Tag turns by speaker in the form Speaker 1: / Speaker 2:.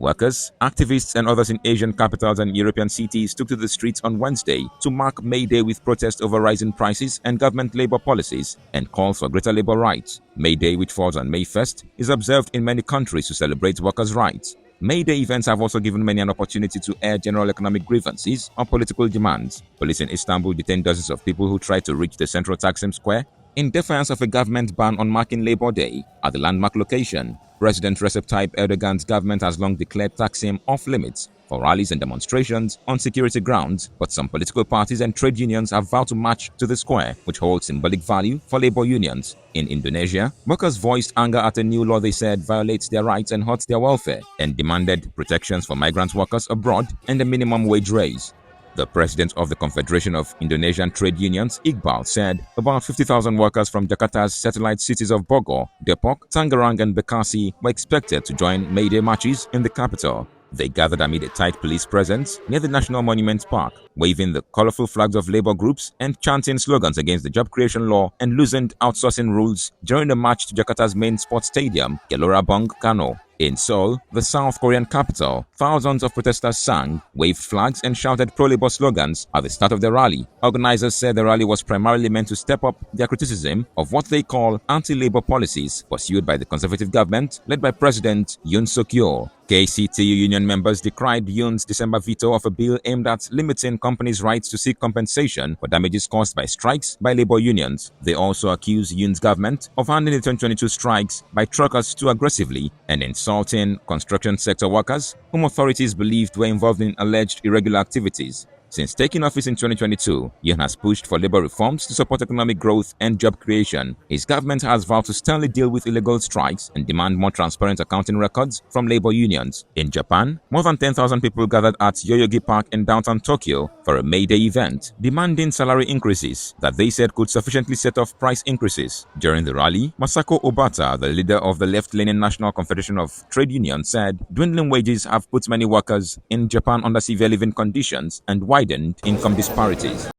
Speaker 1: Workers, activists, and others in Asian capitals and European cities took to the streets on Wednesday to mark May Day with protests over rising prices and government labor policies and calls for greater labor rights. May Day, which falls on May 1st, is observed in many countries to celebrate workers' rights. May Day events have also given many an opportunity to air general economic grievances or political demands. Police in Istanbul detained dozens of people who tried to reach the central Taksim Square in defiance of a government ban on marking Labor Day at the landmark location. President Recep Tayyip Erdogan's government has long declared Taksim off-limits for rallies and demonstrations on security grounds, but some political parties and trade unions have vowed to march to the square, which holds symbolic value for labor unions. In Indonesia, workers voiced anger at a new law they said violates their rights and hurts their welfare, and demanded protections for migrant workers abroad and a minimum wage raise. The president of the Confederation of Indonesian Trade Unions, Iqbal, said about 50,000 workers from Jakarta's satellite cities of Bogor, Depok, Tangerang, and Bekasi were expected to join May Day marches in the capital. They gathered amid a tight police presence near the National Monument Park, waving the colorful flags of labor groups and chanting slogans against the job creation law and loosened outsourcing rules during the march to Jakarta's main sports stadium, Gelora Bung Karno. In Seoul, the South Korean capital, thousands of protesters sang, waved flags, and shouted pro-labor slogans at the start of the rally. Organizers said the rally was primarily meant to step up their criticism of what they call anti-labor policies pursued by the conservative government led by President Yoon Suk-yeol. KCTU union members decried Yoon's December veto of a bill aimed at limiting companies' rights to seek compensation for damages caused by strikes by labor unions. They also accused Yoon's government of handling the 2022 strikes by truckers too aggressively and insulting construction sector workers, whom authorities believed were involved in alleged irregular activities. Since taking office in 2022, Yoon has pushed for labor reforms to support economic growth and job creation. His government has vowed to sternly deal with illegal strikes and demand more transparent accounting records from labor unions. In Japan, more than 10,000 people gathered at Yoyogi Park in downtown Tokyo for a May Day event, demanding salary increases that they said could sufficiently set off price increases. During the rally, Masako Obata, the leader of the left-leaning National Confederation of Trade Unions, said dwindling wages have put many workers in Japan under severe living conditions and widened income disparities.